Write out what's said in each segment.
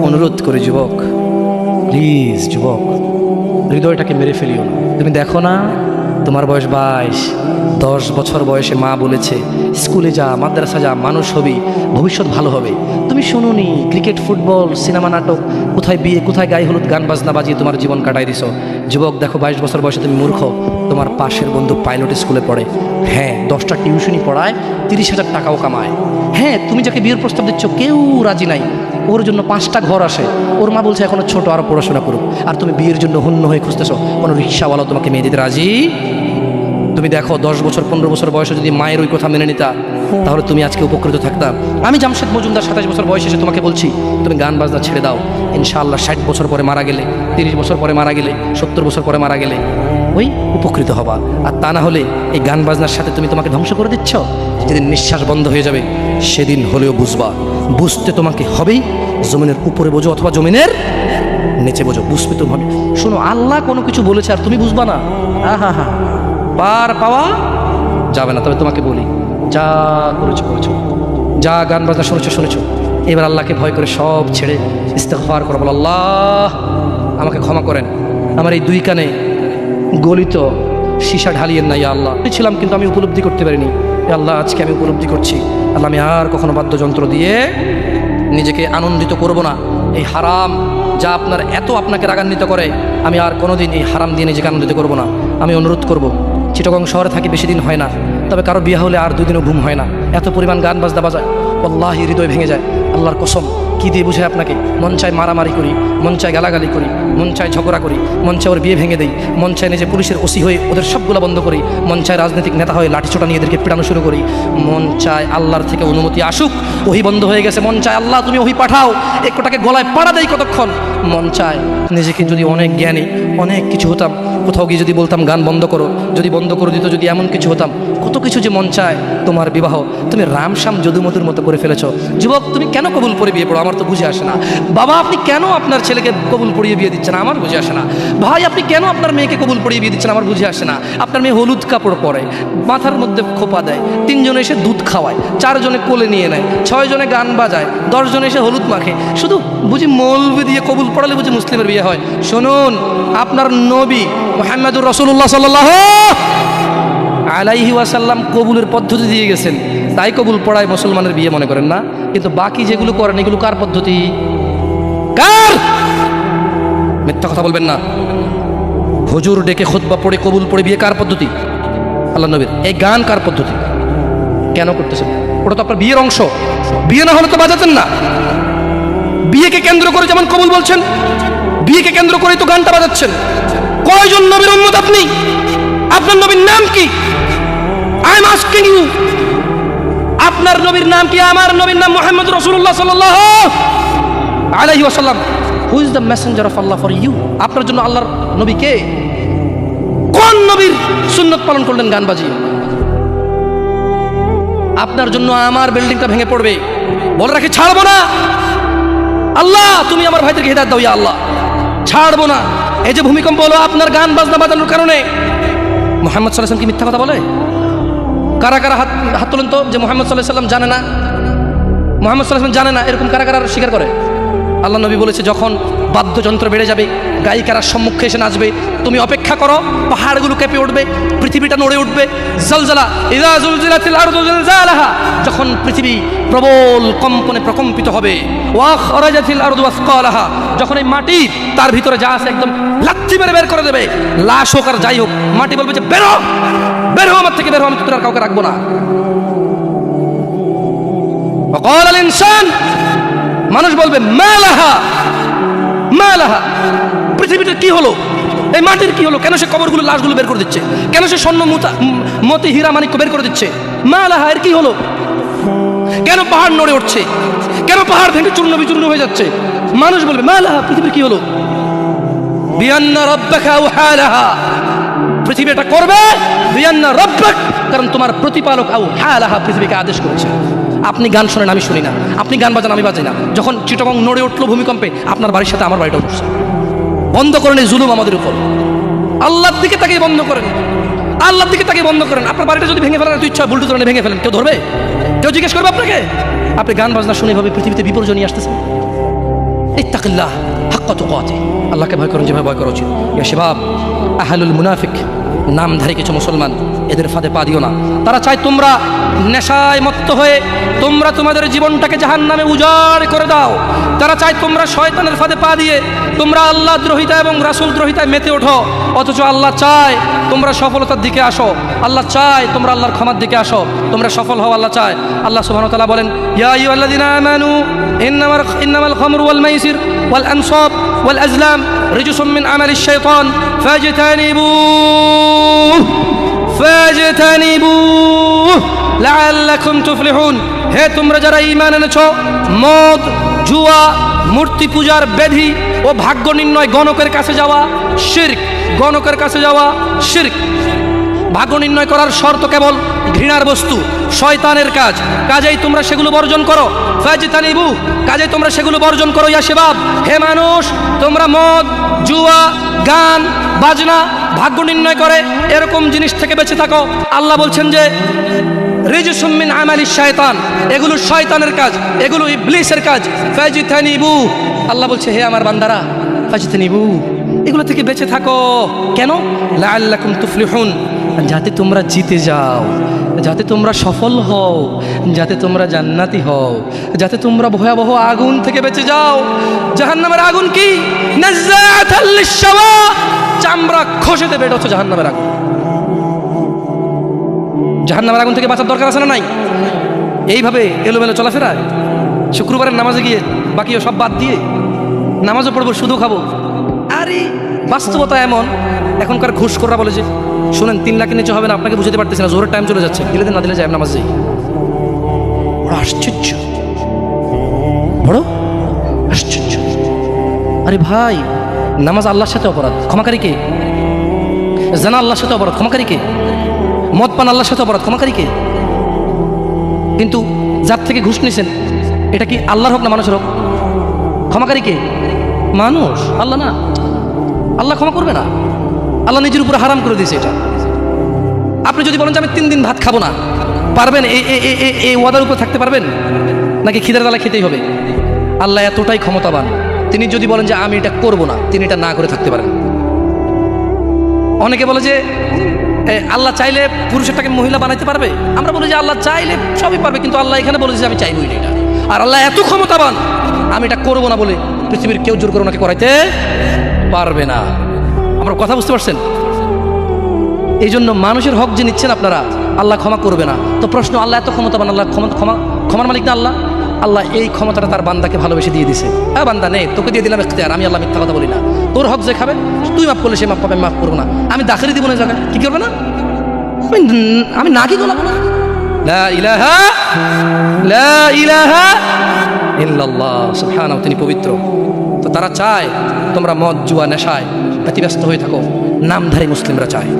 অনুরোধ করে যুবক, প্লিজ যুবক, হৃদয়টাকে মেরে ফেলিও না। তুমি দেখো না, তোমার বয়স 22, 10 বছর বয়সে মা বলেছে স্কুলে যা, মাদ্রাসা যা, মানুষ হবি, ভবিষ্যৎ ভালো হবে। তুমি শোনোনি, ক্রিকেট, ফুটবল, সিনেমা, নাটক, কোথায় বিয়ে, কোথায় গায়ে হলুদ, গান বাজনা বাজিয়ে তোমার জীবন কাটাই দিছো। যুবক দেখো, 22 বছর বয়সে তুমি মূর্খ। তোমার পাশের বন্ধু পাইলট স্কুলে পড়ে, হ্যাঁ 10টা টিউশনি পড়ায়, 30,000 টাকাও কামায়। হ্যাঁ, তুমি যাকে বিয়ের প্রস্তাব দিচ্ছ কেউ রাজি নাই, ওর জন্য 5টা ঘর আসে, ওর মা বলছে এখনো ছোট, আরও পড়াশোনা করুক, আর তুমি বিয়ের জন্য হন্য হয়ে খুঁজতেছো। কোনো রিক্সাওয়ালাও তোমাকে মেয়ে দিতে রাজি। তুমি দেখো 10 বছর 15 বছর বয়সে যদি মায়ের ওই কথা মেনে নিতা, তাহলে তুমি আজকে উপকৃত থাকতাম। আমি জামশেদ মজুমদার 27 বছর বয়সে এসে তোমাকে বলছি তুমি গান বাজনা ছেড়ে দাও। ইনশাআল্লাহ 60 বছর পরে মারা গেলে, 30 বছর পরে মারা গেলে, 70 বছর পরে মারা গেলে ওই উপকৃত হবা। আর তা না হলে এই গান বাজনার সাথে তুমি তোমাকে ধ্বংস করে দিচ্ছ। যেদিন নিঃশ্বাস বন্ধ হয়ে যাবে সেদিন হলেও বুঝবা। বুঝতে তোমাকে হবেই, জমিনের উপরে বোঝো অথবা জমিনের নিচে বোঝো, বুঝবে তোমাকে। শোনো, আল্লাহ কোনো কিছু বলেছে আর তুমি বুঝবা না, হা হা পার পাওয়া যাবে না। তবে তোমাকে বলি, যা করেছো করেছো, যা গান বাজনা শুনেছো শুনেছো, এবার আল্লাহকে ভয় করে সব ছেড়ে ইস্তেগফার করো। বলো, আল্লাহ আমাকে ক্ষমা করেন, আমার এই 2 কানে গলিত সীসা ঢালিয়েন না ইয়া আল্লাহ। ছিলাম কিন্তু আমি উপলব্ধি করতে পারিনি, ইয়া আল্লাহ আজকে আমি উপলব্ধি করছি। আল্লাহ আমি আর কখনো বাদ্যযন্ত্র দিয়ে নিজেকে আনন্দিত করব না। এই হারাম যা আপনার এত আপনাকে রাগান্বিত করে, আমি আর কোনোদিন এই হারাম দিয়ে নিজেকে আনন্দিত করব না। আমি অনুরোধ করব, চিটাগং শহরে থাকি, বেশি দিন হয় না, তবে কারো বিয়ে হলে আর 2 দিনও ঘুম হয় না, এত পরিমাণ গান বাজনা বাজায়, আল্লাহি হৃদয় ভেঙে যায়। আল্লাহর কসম, কী দিয়ে বুঝায় আপনাকে? মন চায় মারামারি করি, মন চায় গালাগালি করি, মন চায় ঝগড়া করি, মন চায় ওর বিয়ে ভেঙে দেই, মন চায় নিজে পুলিশের ওসি হয়ে ওদের সবগুলো বন্ধ করি, মন চায় রাজনৈতিক নেতা হয়ে লাঠিছোটা নিয়ে এদেরকে পিটানো শুরু করি, মন চায় আল্লাহর থেকে অনুমতি আসুক, ওহি বন্ধ হয়ে গেছে, মন চায় আল্লাহ তুমি ওহি পাঠাও, একটাকে গলায় পাড়া দেয় কতক্ষণ। মন চায় নিজেকে যদি অনেক জ্ঞানী, অনেক কিছু হতাম, কোথাও গিয়ে যদি বলতাম গান বন্ধ করো, যদি বন্ধ করে দিত, যদি এমন কিছু হতাম, কত কিছু যে মন চায়। তোমার বিবাহ তুমি রামশ্যাম যদুমধুর মতো করে ফেলেছ। যুবক, তুমি কেন কবুল পড়ে বিয়ে পড়ো? আমার তো বুঝে আসে না। বাবা, আপনি কেন আপনার ছেলেকে কবুল পড়িয়ে বিয়ে দিচ্ছেন? আমার বুঝে আসে না। ভাই, আপনি কেন আপনার মেয়েকে কবুল পড়িয়ে বিয়ে দিচ্ছেন? আমার বুঝে আসে না। আপনার মেয়ে হলুদ কাপড় পরে, মাথার মধ্যে খোপা দেয়, 3 জনে এসে দুধ খাওয়ায়, 4 জনে কোলে নিয়ে নেয়, 6 জনে গান বাজায়, 10 জনে এসে হলুদ মাখে, শুধু বুঝি মৌলবি দিয়ে কবুল পড়ালে বুঝি মুসলিমের বিয়ে হয়? শুনুন, আপনার নবী মুহাম্মদুর রাসূলুল্লাহ সাল্লাল্লাহু আলাইহি ওয়াসাল্লাম কবুলের পদ্ধতি দিয়ে গেছেন, তাই কবুল পড়ায় মুসলমানের বিয়ে মনে করেন না। কিন্তু বাকি যেগুলো করেন এগুলো কার পদ্ধতি? কার? মিথ্যা কথা বলবেন না। হুজুর ডেকে খুতবা পড়ে কবুল পড়ে বিয়ে কার পদ্ধতি? আল্লাহ নবীর। এই গান কার পদ্ধতি? কেন করতেছেন? ওটা তো আপনার বিয়ের অংশ। বিয়ে না হলে তো বাজাতেন না। বিয়েকে কেন্দ্র করে যেমন কবুল বলছেন, বিয়েকে কেন্দ্র করেই তো গানটা বাজাচ্ছেন। কয়জন নবীর উম্মত আপনি? আপনার নবীর নাম কি? আই এম আস্কিং ইউ, আপনার নবীর নাম কি? আমার নবীর নাম মুহাম্মদ রাসূলুল্লাহ সাল্লাল্লাহু আলাইহি ওয়াসাল্লাম। Who is the messenger of Allah for you? আপনার জন্য আল্লাহর নবী কে? কোন নবীর সুন্নত পালন করলেন গান বাজিয়ে? আপনার জন্য আমার বিল্ডিংটা ভেঙে পড়বে, বলে রাখি ছাড়বো না। আল্লাহ তুমি আমার ভাইদেরকে হিদায়াত দাও ইয়া আল্লাহ, ছাড়বো না। এই যে ভূমিকম্প হলো আপনার গান বাজনা বাজানোর কারণে। মুহাম্মদ সাল্লাল্লাহু আলাইহি ওয়াসাল্লাম কি মিথ্যা কথা বলে? কারা কারা হাত তোলেন তো, যে মুহাম্মদ সাল্লাল্লাহু আলাইহি ওয়াসাল্লাম জানে না, মুহাম্মদ সাল্লাল্লাহু আলাইহি ওয়াসাল্লাম জানে না, এরকম কারা কারা স্বীকার করে? আল্লাহ নবী বলেছে, যখন বাদ্যযন্ত্র বেড়ে যাবে, গায়িকারা সম্মুখে এসে নাচবে, তুমি অপেক্ষা করো, পাহাড়গুলো কেঁপে উঠবে, পৃথিবীটা নড়ে উঠবে। জালজালা ইযা জুলজিলাতিল আরদু জিলজালাহা, যখন পৃথিবী প্রবল কম্পনে প্রকম্পিত হবে। ওয়া খরাজাতিল আরদু আসকালাহা, যখন এই মাটি তার ভিতরে যা আছে একদম লাথি মেরে বের করে দেবে, লাশ হোক আর যাই হোক, মাটি বলবে যে বেরো, বেরো আমার থেকে, বেরো, আমি তোর আর কাউকে রাখবো না। ওয়া ক্বালাল ইনসান, মানুষ বলবে মালাহা মালাহা, পৃথিবীটা কি হলো, এই মাটির কি হলো? কেন সে কবরগুলো লাশগুলো বের করে দিচ্ছে? কেন সে স্বর্ণ মতি হীরা মানিক্য বের করে দিচ্ছে? মালাহা, এর কি হলো? কেন পাহাড় নড়ে উঠছে? কেন পাহাড় ভেঙে চূর্ণ বিচূর্ণ হয়ে যাচ্ছে? মানুষ বলবে মালাহা, পৃথিবীর কি হলো? বিআন্না রাব্বাকা আওহালাহা, পৃথিবী এটা করবে বিআন্না রাব্বাক, কারণ তোমার প্রতিপালক আওহালাহা পৃথিবীকে আদেশ করেছে। আপনি গান শোনেন, আমি শুনি না, আপনি গান বাজান, আমি বাজাই না। যখন চিটাগং নড়ে উঠলো ভূমিকম্পে, আপনার বাড়ির সাথে আমার বাড়িটাও উঠছে। বন্ধ করেন এই জুলুম আমাদের উপর। আল্লাহর দিকে তাকে বন্ধ করেন, আল্লাহর দিকে তাকে বন্ধ করেন। আপনার বাড়িটা যদি ভেঙে ফেলেন, এত ইচ্ছা বুলডোজার ভেঙে ফেলেন, কেউ ধরবে? কেউ জিজ্ঞেস করবে আপনাকে? আপনি গান বাজনা শুনে ভাবে পৃথিবীতে বিপর্যয় নিয়ে আসতেছেন। ইত্তাকিল্লাহ হাক্কা তুকাতিহ, আল্লাহকে ভয় করুন যেভাবে ভয় করা উচিত। ইয়া শাবাব, আহলুল মুনাফিক, নামধারী কিছু মুসলমান, এদের ফাঁদে পা দিও না। তারা চায় তোমরা নেশায় মত্ত হয়ে তোমরা তোমাদের জীবনটাকে জাহান্নামে উজাড় করে দাও। তারা চায় তোমরা শয়তানের ফাঁদে পা দিয়ে তোমরা আল্লাহ দ্রোহিতা এবং রাসূল দ্রোহিতায় মেতে ওঠো। অথচ আল্লাহ চায় তোমরা সফলতার দিকে আসো, আল্লাহ চায় তোমরা আল্লাহর ক্ষমার দিকে আসো, তোমরা সফল হও, আল্লাহ চায়। আল্লাহ সুবহানাহু ওয়া তাআলা বলেন, ইয়া আইয়ুহাল্লাযীনা আমানু ইন্নামাল খামরু ওয়াল মাইসির ওয়াল আনসাব ওয়াল আজলাম রিজসুম মিন আমালিশ শাইতান ফাজতানিবুহু লাআল্লাকুম তুফলিহুন। হে তোমরা যারা ঈমান এনেছো, মদ, জুয়া, মূর্তি পূজার ব্যাধি ও ভাগ্য নির্ণয় গণকের কাছে যাওয়া শিরক, গণকের কাছে যাওয়া শিরক। ভাগ্য নির্ণয় করার শর্ত কেবল ঘৃণার বস্তু, শয়তানের কাজ, কাজেই তোমরা সেগুলো বর্জন করো। ফাজতানিবু, কাজেই তোমরা সেগুলো বর্জন করো। ইয়া শাবাব, হে মানুষ, তোমরা মদ, জুয়া, গান, বাজনা, ভাগ্য নির্ণয় করে এরকম জিনিস থেকে বেঁচে থাকো। আল্লাহ বলছেন যে রিজসুম মিন আমালিশ শায়তান, এগুলো শয়তানের কাজ, এগুলো ইবলিসের কাজ। ফাজতানিবু, আল্লাহ বলছে হে আমার বান্দারা, ফাজতানিবু, এগুলো থেকে বেঁচে থাকো। কেন? লাআল্লাকুম তুফলিহুন, যাতে তোমরা জিতে যাও, যাতে তোমরা সফল হও, যাতে তোমরা জান্নাতি হও, যাতে তোমরা ভয়াবহ আগুন থেকে বেঁচে যাও। জাহান্নামের আগুন কি? নাযাআতাল লিশ-শাওয়া, চামড়া খসে দেবে, এটা হচ্ছে জাহান্নামের আগুন। জাহান্নামের আগুন থেকে বাঁচার দরকার আছে না নাই? এইভাবে এলোমেলো চলাফেরা, শুক্রবারের নামাজে গিয়ে বাকিও সব বাদ দিয়ে নামাজও পড়বো, শুধু খাবো। আরে বাস্তবতা এমন, এখনকার ঘুষখোররা বলে যে শোনেন 3 লাখের নিচে হবে না, আপনাকে বুঝতে পারতেছি না, জোরের টাইম চলে যাচ্ছে, দিলে দিন না দিলে যায় নামাজ যাই। বড় আশ্চর্য, বড় আশ্চর্য। আরে ভাই, নামাজ আল্লাহর সাথে অপরাধ, ক্ষমাকারী কে? জানা আল্লাহর সাথে অপরাধ, ক্ষমাকারী কে? মদ পান আল্লাহর সাথে অপরাধ, ক্ষমাকারী কে? কিন্তু যার থেকে ঘুষ নিছেন, এটা কি আল্লাহর হোক না মানুষের হোক? ক্ষমাকারী কে? মানুষ, আল্লাহ না। আল্লাহ ক্ষমা করবে না, আল্লাহ নিজের উপরে হারাম করে দিয়েছে এটা। আপনি যদি বলেন যে আমি 3 দিন ভাত খাবো না, পারবেন? এই ওয়াদার উপর থাকতে পারবেন? নাকি খিদের জ্বালা খেতেই হবে? আল্লাহ এতটাই ক্ষমতাবান, তিনি যদি বলেন যে আমি এটা করবো না, তিনি এটা না করে থাকতে পারেন। অনেকে বলে যে আল্লাহ চাইলে পুরুষেরটাকে মহিলা বানাইতে পারবে। আমরা বলি যে আল্লাহ চাইলে সবই পারবে, কিন্তু আল্লাহ এখানে বলেছে যে আমি চাইবই না এটা। আর আল্লাহ এত ক্ষমতাবান, আমি এটা করবো না বলে পৃথিবীর কেউ জোর করে ওনাকে করাইতে পারবে না। আমরা কথা বুঝতে পারছেন? এই জন্য মানুষের হক যে নিচ্ছেন আপনারা, আল্লাহ ক্ষমা করবে না। তো প্রশ্ন, আল্লাহ এত ক্ষমতাবান, আল্লাহ ক্ষমার মালিক না আল্লাহ? আল্লাহ এই ক্ষমতাটা তার বান্দাকে ভালোবেসে দিয়ে দিছে। হ্যাঁ বান্দা নে, তোকে দিয়ে দিলাম ইখতিয়ার, আমি আল্লাহ মিথ্যা কথা বলি না। তোর হক যে খাবে, তুই মাফ করলে সে মাফ পাবে, আমি মাফ করবো না। আমি দাখিলি দিব না জায়গায়, কি করবে না? আমি না কি গোলাপ না। লা ইলাহা ইল্লাল্লাহ, সুবহানাহু, তিনি পবিত্র। তো তারা চায় তোমরা মদ, জুয়া, নেশায় ব্যতিব্যস্ত হয়ে থাকো। নামধারী মুসলিমরা চায়,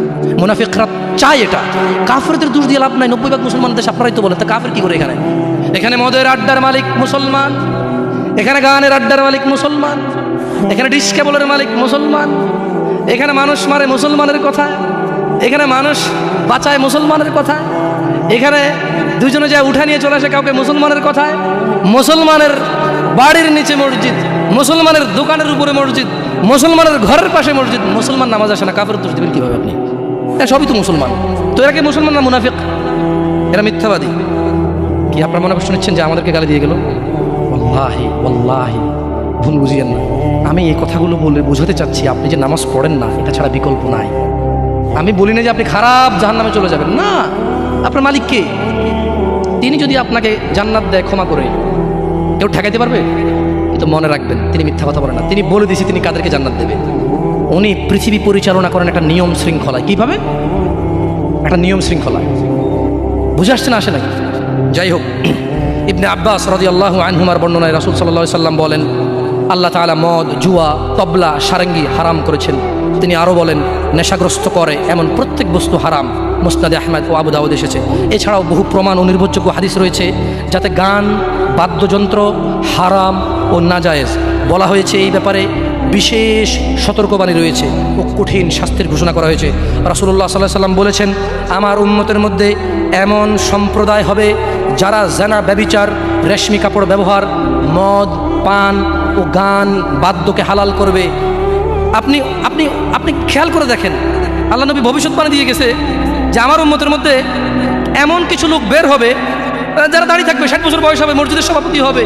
মুনাফিকরা চায় এটা। কাফেরদের দোষ দিয়ে লাভ নাই, 90% মুসলমান দেশ, আপনারাই তো বলেন। তা কাফের কি করে? এখানে মদের আড্ডার মালিক মুসলমান, এখানে গানের আড্ডার মালিক মুসলমান, এখানে ডিসকেবলের মালিক মুসলমান, এখানে মানুষ মারে মুসলমানের কথা, এখানে মানুষ বাঁচায় মুসলমানের কথা, এখানে দুজনে যায় উঠা নিয়ে চলে আসে কাউকে মুসলমানের কথায়, মুসলমানের বাড়ির নিচে মসজিদ, মুসলমানের দোকানের উপরে মসজিদ, মুসলমানের ঘরের পাশে মসজিদ। মুসলমান নামাজ আসে না, কাফের দোষ দেবেন কীভাবে আপনি? সবই তো মুসলমান। তো এরা কি মুসলমান না মুনাফিক? এরা মিথ্যাবাদী। কি আপনার মনে কষ্ট নিচ্ছেন যে আমাদেরকে গালি দিয়ে গেল? ওয়াল্লাহি ওয়াল্লাহি ভুল বুঝিয়েন না। আমি এই কথাগুলো বলে বোঝাতে চাচ্ছি, আপনি যে নামাজ পড়েন না, এটা ছাড়া বিকল্প নাই। আমি বলি না যে আপনি খারাপ জাহান্নামে চলে যাবেন, না। আপনার মালিক কে? তিনি যদি আপনাকে জান্নাত দেয় ক্ষমা করে, কেউ ঠেকাইতে পারবে? কিন্তু মনে রাখবেন, তিনি মিথ্যা কথা বলেন না। তিনি বলে দিয়েছে তিনি কাদেরকে জান্নাত দেবে। উনি পৃথিবী পরিচালনা করেন একটা নিয়ম শৃঙ্খলায়। কীভাবে? একটা নিয়ম শৃঙ্খলায়। বুঝে আসছে না? আসে নাকি? যাই হোক, ইবনে আব্বাস রাদিয়াল্লাহু আনহুমার বর্ণনায় রাসূল সাল্লাল্লাহু আলাইহি সাল্লাম বলেন, আল্লাহ তাআলা মদ, জুয়া, তবলা, সারেঙ্গি হারাম করেছেন। তিনি আরও বলেন, নেশাগ্রস্ত করে এমন প্রত্যেক বস্তু হারাম। মুসনাদে আহমদ ও আবু দাউদ এসেছে। এছাড়াও বহু প্রমাণ ও নির্ভরযোগ্য হাদিস রয়েছে যাতে গান, বাদ্যযন্ত্র হারাম ও নাজায়েজ। বলা হয়েছে এই ব্যাপারে বিশেষ সতর্কবাণী রয়েছে ও কঠিন শাস্তির ঘোষণা করা হয়েছে। রাসূলুল্লাহ সাল্লাল্লাহু আলাইহি সাল্লাম বলেছেন, আমার উম্মতের মধ্যে এমন সম্প্রদায় হবে যারা জানা, ব্যভিচার, রেশমি কাপড় ব্যবহার, মদ পান ও ও গান বাদ্যকে হালাল করবে। আপনি আপনি আপনি খেয়াল করে দেখেন, আল্লাহ নবী ভবিষ্যৎবাণী দিয়ে গেছে যে আমার উম্মতের মধ্যে এমন কিছু লোক বের হবে যারা দাঁড়িয়ে থাকবে, 60 বছর বয়স হবে, মসজিদের সভাপতি হবে,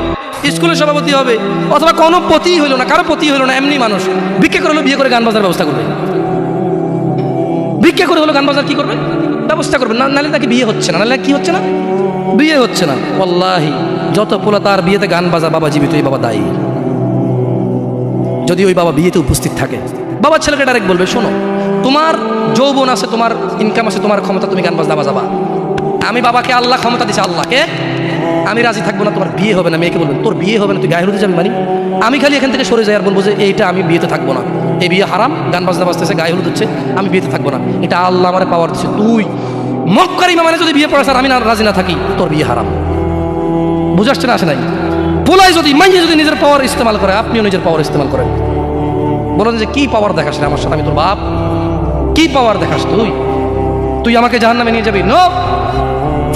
স্কুলের সভাপতি হবে, অথবা কোনো পতিই হইল না, কারো পতি হইল না, এমনি মানুষ ভিক্ষা করে হলো বিয়ে করে গান বাজার ব্যবস্থা করবে। ভিক্ষা করে হলো গান বাজার কি করবে, ব্যবস্থা করবে। নাহলে নাকি বিয়ে হচ্ছে না, নাহলে কি হচ্ছে না, বিয়ে হচ্ছে না। ওয়াল্লাহি যত পোলা তার বিয়েতে গান বাজা, বাবা জীবিত, এই বাবা দায়ী। যদি ওই বাবা বিয়েতে উপস্থিত থাকে, বাবা ছেলেকে ডাইরেক্ট বলবে, শোনো তোমার যৌবন আছে, তোমার ইনকাম আছে, তোমার ক্ষমতা, তুমি গান বাজনা বাজাবা। আমি বাবাকে আল্লাহ ক্ষমতা দিছে, আল্লাহকে আমি রাজি থাকবো না, তোমার বিয়ে হবে না। মেয়েকে বলবেন তোর বিয়ে হবে না, তুই গায়ে হলুদে যাবি। মানে আমি খালি এখান থেকে সরে যাই আর বলবো যে এইটা আমি বিয়েতে থাকবো না, এই বিয়ে হারাম, গান বাজনা বাজতেছে, গায়ে হলুদ হচ্ছে, আমি বিয়েতে থাকবো না, এটা আল্লাহ আমার পাওয়ার দিচ্ছে। তুই মক্কারিমা মানে যদি বিয়ে পড়াস আর আমি না রাজি না থাকি, তোর বিয়ে হারাম। বুঝে আসছে না, আসে নাই? পোলাই যদি মাইয়ে যদি নিজের পাওয়ার ইস্তেমাল করে, আপনিও নিজের পাওয়ার ইস্তেমাল করেন। বলেন যে কি পাওয়ার দেখাস না আমার সাথে, আমি তোর বাপ, কি পাওয়ার দেখাস তুই? তুই আমাকে জাহান্নামে নিয়ে যাবি? নো,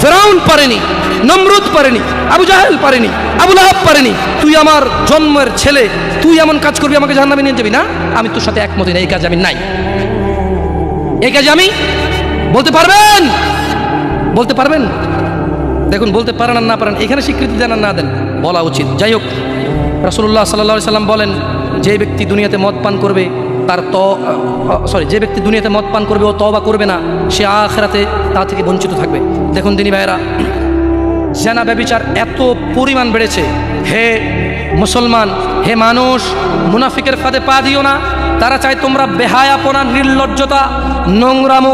ফেরাউন পারেনি, নমরুদ পারেনি, আবু জাহেল পারেনি, আবু লাহাব পারেনি। তুই আমার জন্মের ছেলে, তুই এমন কাজ করবি আমাকে জাহান্নামে নিয়ে যাবি? না, আমি তোর সাথে একমত না, এই কাজে আমি নাই, এই কাজে আমি। বলতে পারবেন? বলতে পারবেন? দেখুন, বলতে পারেন আর না পারেন, এখানে স্বীকৃতি দেন আর না দেন, বলা উচিত। যাই হোক, রাসূলুল্লাহ সাল্লাল্লাহু আলাইহি সাল্লাম বলেন, যে ব্যক্তি দুনিয়াতে মদ পান করবে তার যে ব্যক্তি দুনিয়াতে মদ পান করবে ও তওবা করবে না, সে আখিরাতে তা থেকে বঞ্চিত থাকবে। দেখুন দিনী ভাইরা, জিনা ব্যভিচার এত পরিমাণ বেড়েছে। হে মুসলমান, হে মানুষ, মুনাফিকের ফাঁদে পা দিও না। তারা চায় তোমরা বেহায়াপনা, নির্লজ্জতা, নোংরামো,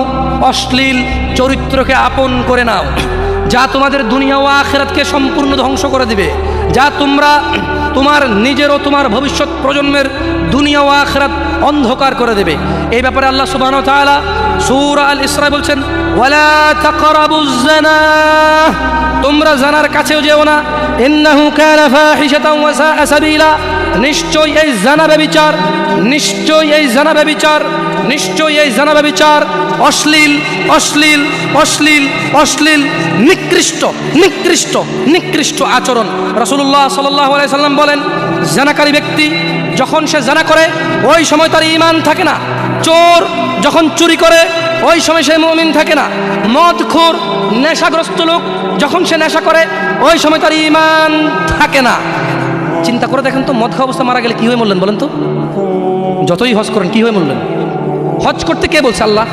অশ্লীল চরিত্রকে আপন করে নাও, যা তোমাদের দুনিয়া ও আখিরাতকে সম্পূর্ণ ধ্বংস করে দিবে, যা তোমরা তোমার নিজের ও তোমার ভবিষ্যৎ প্রজন্মের দুনিয়া ও আখিরাত অন্ধকার করে দেবে। এই ব্যাপারে আল্লাহ সুবহানাহু ওয়া তাআলা সূরা আল ইসরা বলছেন, ওয়ালা তাকরাবুজ জিনা, তোমরা জানার কাছেও যেও না, ইন্নাহু কানা ফাহিশাতাও ওয়া সাআ সাবিলা, নিশ্চয়ই এই জানা ব্যভিচার, নিশ্চয়ই এই জানা ব্যভিচার, নিশ্চয়ই এই জানা ব্যভিচার অশ্লীল, অশ্লীল, অশ্লীল, অশ্লীল, নিকৃষ্ট, নিকৃষ্ট, নিকৃষ্ট আচরণ। রাসূলুল্লাহ সাল্লাল্লাহু আলাইহি সাল্লাম বলেন, জানাকারী ব্যক্তি যখন সে জানা করে ওই সময় তার ঈমান থাকে না। চোর যখন চুরি করে ওই সময় সে মুমিন থাকে না। মদখোর, নেশাগ্রস্ত লোক যখন সে নেশা করে ওই সময় তার ঈমান থাকে না। চিন্তা করে দেখেন তো, মদ খাওয়া অবস্থা মারা গেলে কি হয়ে মরলেন বলেন তো? যতই হজ করেন কি হয়ে মরলেন? হজ করতে কে বলছে? আল্লাহ।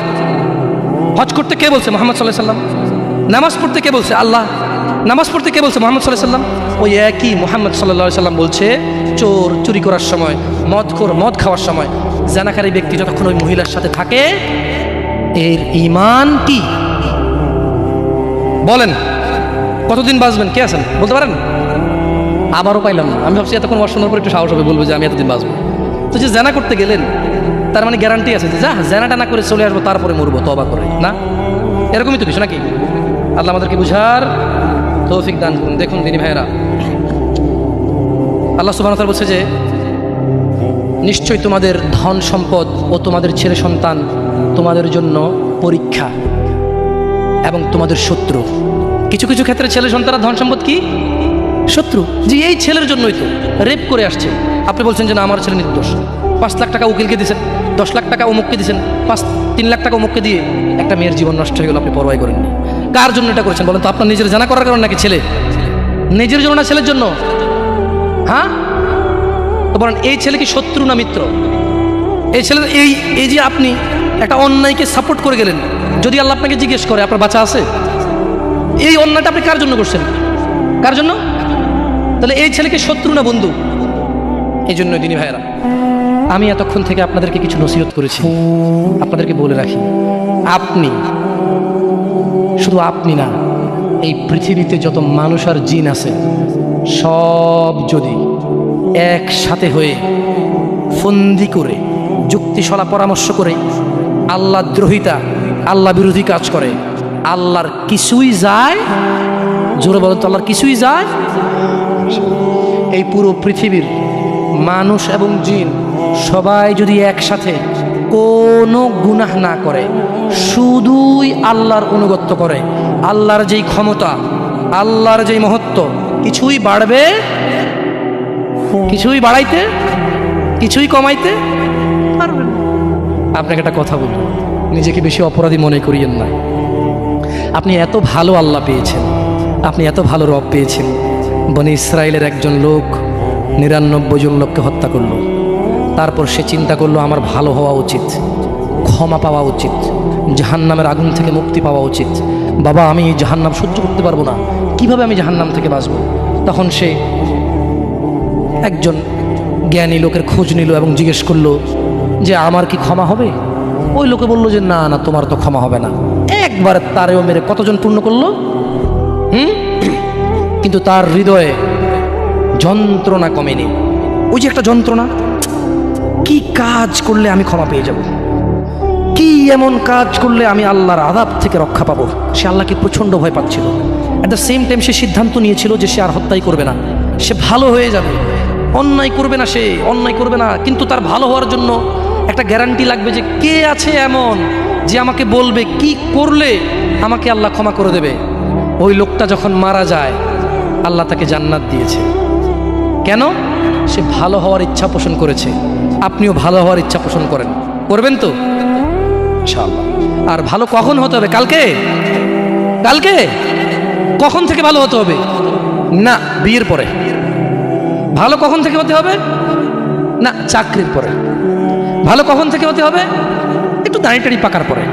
হজ করতে কে বলছে? মুহাম্মদ সাল্লাল্লাহু আলাইহি সাল্লাম। নামাজ পড়তে কে বলছে? আল্লাহ। নামাজ পড়তে কে বলছে? মুহাম্মদ সাল্লাল্লাহু আলাইহি সাল্লাম। ওই একই মুহাম্মদ সাল্লাল্লাহু আলাইহি সাল্লাম বলছে, চোর চুরি করার সময়, মদখোর মদ খাওয়ার সময়, জানাকারী ব্যক্তি যতক্ষণ ওই মহিলার সাথে থাকে এর ঈমান কি? বলেন কতদিন বাঁচবেন? কে আছেন বলতে পারেন? আবারও পাইলাম না। আমি ভাবছি এতক্ষণ ওয়াজ শোনার পর একটু সাহস হবে, বলবো যে আমি এতদিন বাঁচবো। তো যে জানা করতে গেলেন তার মানে গ্যারান্টি আছে যে যা জানাটা না করে চলে আসবো, তারপরে মরবো তওবা করে? না, এরকমই তো কিছু নাকি? আল্লাহ আমাদেরকে বুঝার তৌফিক দান করুন। দেখুন দিনী ভাইয়েরা, আল্লাহ সুবহানাহু ওয়া তাআলা বলছে যে নিশ্চয়ই তোমাদের ধন সম্পদ ও তোমাদের ছেলে সন্তান তোমাদের জন্য পরীক্ষা এবং তোমাদের শত্রু। কিছু কিছু ক্ষেত্রে ছেলে সন্তান ধন সম্পদ কি শত্রু। যে এই ছেলের জন্যই তো রেপ করে আসছে, আপনি বলছেন যে না আমার ছেলে নির্দোষ। 5 লাখ টাকা উকিলকে দিয়েছেন, 10 লাখ টাকা অমুককে দিয়েছেন, 3 লাখ টাকা অমুককে দিয়ে একটা মেয়ের জীবন নষ্ট হয়ে গেল, আপনি পরোয়াই করেননি। কার জন্য এটা করেছেন বলেন তো? আপনার নিজের জানা করার কারণে নাকি ছেলে? নিজের জন্য না ছেলের জন্য? হ্যাঁ, তো বলেন এই ছেলে কি শত্রু না মিত্র? এই ছেলে এই যে আপনি একটা অন্যায়কে সাপোর্ট করে গেলেন, যদি আল্লাহ আপনাকে জিজ্ঞেস করে আপনার বাচ্চা আছে, এই অন্যায়টা আপনি কার জন্য করছেন? কার জন্য? তাহলে এই ছেলেকে শত্রু না বন্ধু? এই জন্য দিনী ভাইয়েরা, আমি এতক্ষণ থেকে আপনাদেরকে কিছু নসিহত করেছি, আপনাদেরকে বলে রাখি, আপনি শুধু আপনি না, এই পৃথিবীতে যত মানুষ আর জিন আছে সব যদি একসাথে হয়ে ফন্দি করে যুক্তিশলা পরামর্শ করে আল্লাহ দ্রোহিতা, আল্লাহ বিরোধী কাজ করে, আল্লাহর কিছুই যায়? জোরে বলেন তো, আল্লাহর কিছুই যায়? এই পুরো পৃথিবীর মানুষ এবং জিন সবাই যদি একসাথে কোনো গুনাহ না করে, শুধুই আল্লাহর অনুগত্য করে, আল্লাহর যেই ক্ষমতা, আল্লাহর যেই মহত্ব, কিছুই বাড়বে কিছুই বাড়াইতে, কিছুই কমাইতে পারবেন না। আপনাকে একটা কথা বলবো, নিজেকে বেশি অপরাধী মনে করিয়েন না। আপনি এত ভালো আল্লাহ পেয়েছেন, আপনি এত ভালো রব পেয়েছেন। বনি ইসরায়েলের একজন লোক 99 জন লোককে হত্যা করলো। তারপর সে চিন্তা করলো আমার ভালো হওয়া উচিত, ক্ষমা পাওয়া উচিত, জাহান্নামের আগুন থেকে মুক্তি পাওয়া উচিত। বাবা আমি এই জাহান্নাম সহ্য করতে পারবো না, কিভাবে আমি জাহান্নাম থেকে বাঁচবো? তখন সে একজন জ্ঞানী লোকের খোঁজ নিল এবং জিজ্ঞেস করলো যে আমার কি ক্ষমা হবে? ওই লোকে বলল যে না না, তোমার তো ক্ষমা হবে না। একবার তারেও মেরে কতজন পূর্ণ করলো? কিন্তু তার হৃদয়ে যন্ত্রণা কমেনি। ওই যে একটা যন্ত্রণা, কি কাজ করলে আমি ক্ষমা পেয়ে যাব, কি এমন কাজ করলে আমি আল্লাহর আযাব থেকে রক্ষা পাবো। সে আল্লাহকে প্রচণ্ড ভয় পাচ্ছিল। অ্যাট দ্য সেম টাইম সে সিদ্ধান্ত নিয়েছিল যে সে আর হত্যাই করবে না, সে ভালো হয়ে যাবে, অন্যায় করবে না, সে অন্যায় করবে না। কিন্তু তার ভালো হওয়ার জন্য একটা গ্যারান্টি লাগবে যে কে আছে এমন যে আমাকে বলবে কি করলে আমাকে আল্লাহ ক্ষমা করে দেবে। ওই লোকটা যখন মারা যায় আল্লাহ তাকে জান্নাত দিয়েছে। কেন? সে ভালো হওয়ার ইচ্ছা পোষণ করেছে। আপনিও ভালো হওয়ার ইচ্ছা পোষণ করেন, করবেন তো ইনশাআল্লাহ। আর ভালো কখন হতে হবে? কালকে? কালকে কখন থেকে ভালো হতে হবে? না বিয়ের পরে। ভালো কখন থেকে হতে হবে? না চাকরির পরে। ভালো কখন থেকে হতে হবে? একটু দাঁড়িটাড়ি পাকার পরে,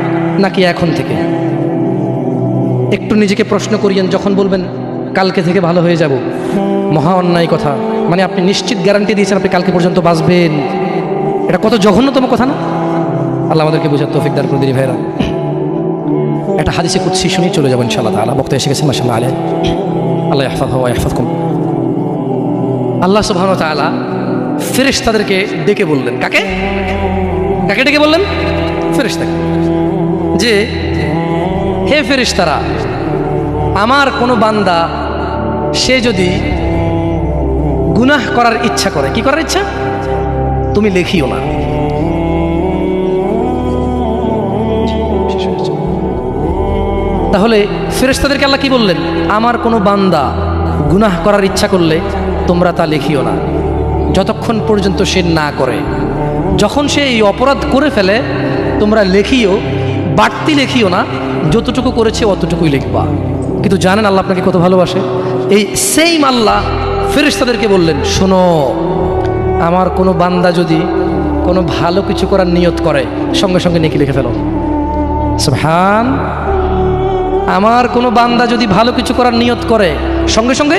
নাকি এখন থেকে? একটু নিজেকে প্রশ্ন করিয়েন, যখন বলবেন কালকে থেকে ভালো হয়ে যাব, মহা অন্যায় কথা। মানে আপনি নিশ্চিত গ্যারান্টি দিয়েছেন আপনি কালকে পর্যন্ত বাঁচবেন। এটা কত জঘন্যতম কথা না? আল্লাহ আমাদেরকে বোঝার তৌফিক দান করে দিন ভাইরা। একটা হাদিসে কুদসি শুনিয়ে চলে যাবেন ইনশাআল্লাহ তাআলা। বক্তা এসে গেছেন মাশাআল্লাহ আলাইহি। আল্লাহ ইয়াহফাযহু ওয়া ইয়াহফাযকুম। আল্লাহ সুবহানাহু ওয়া তাআলা ফেরেশতাদেরকে ডেকে বললেন। কাকে? কাকে ডেকে বললেন? ফেরেশতাকে। যে হে ফেরেশতারা, আমার কোনো বান্দা সে যদি গুনাহ করার ইচ্ছা করে, কি করার ইচ্ছা? তুমি লেখিও না। তাহলে ফেরেশতাদেরকে আল্লাহ কি বললেন? আমার কোনো বান্দা গুনাহ করার ইচ্ছা করলে তোমরা তা লেখিও না, যতক্ষণ পর্যন্ত সে না করে। যখন সে এই অপরাধ করে ফেলে তোমরা লেখিও, বাড়তি লেখিও না, যতটুকু করেছে অতটুকুই লিখবা। কিন্তু জানেন আল্লাহ আপনাকে কত ভালোবাসে? এই সেম আল্লাহ ফেরেশতাদেরকে বললেন, শোনো, আমার কোনো বান্দা যদি কোনো ভালো কিছু করার নিয়ত করে সঙ্গে সঙ্গে নেকি লিখে ফেলো। সুবহান। আমার কোনো বান্দা যদি ভালো কিছু করার নিয়ত করে সঙ্গে সঙ্গে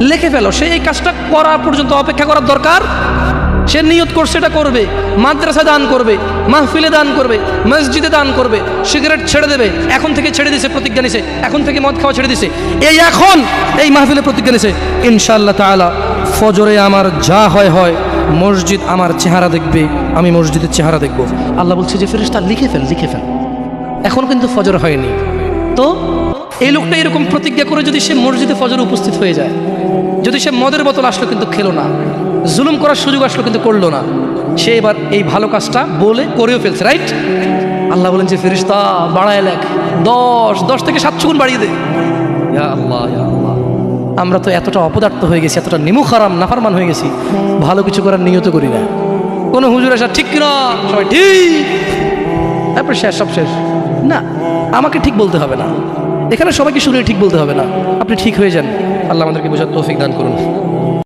লিখে ফেলো। সে এই কাজটা করা পর্যন্ত অপেক্ষা করার দরকার? সে নিয়ত করছে এটা করবে, মাদ্রাসা দান করবে, মাহফিলে দান করবে, মসজিদে দান করবে, সিগারেট ছেড়ে দেবে, এখন থেকে ছেড়ে দিছে, প্রতিজ্ঞা নিছে, এখন থেকে মদ খাওয়া ছেড়ে দিছে, এই এখন এই মাহফিলে প্রতিজ্ঞা নিছে, ইনশাআল্লাহ তাআলা ফজরে আমার যা হয় হয়, মসজিদ আমার চেহারা দেখবে, আমি মসজিদের চেহারা দেখব। আল্লাহ বলছে যে ফেরেশতা লিখে ফেল, লিখে ফেল। এখন কিন্তু ফজর হয়নি, তো এই লোকটা এরকম প্রতিজ্ঞা করে যদি সে মসজিদে ফজরে উপস্থিত হয়ে যায়, যদি সে মদের বোতল আসলো কিন্তু খেলো না, জুলুম করার সুযোগ আসলো কিন্তু করলো না, সে এবার এই ভালো কাজটা বলে করেও ফেলছে, রাইট? আল্লাহ বলেন যে ফেরেশতা বাড়ায় লেখ, 10 থেকে 700 গুণ বাড়িয়ে দে। ইয়া আল্লাহ, ইয়া আল্লাহ, আমরা তো এতটা অপদার্থ হয়ে গেছি, এতটা নিমুখারাম নাফরমান হয়ে গেছি, ভালো কিছু করার নিয়ত করি না। কোনো হুজুর আসা ঠিক কিনা, সবাই ঠিক, তারপর শেষ, সব শেষ। না, আমাকে ঠিক বলতে হবে না, এখানে সবাইকে শুনে ঠিক বলতে হবে না, আপনি ঠিক হয়ে যান। আল্লাহ আমাদেরকে বোঝার তৌফিক দান করুন।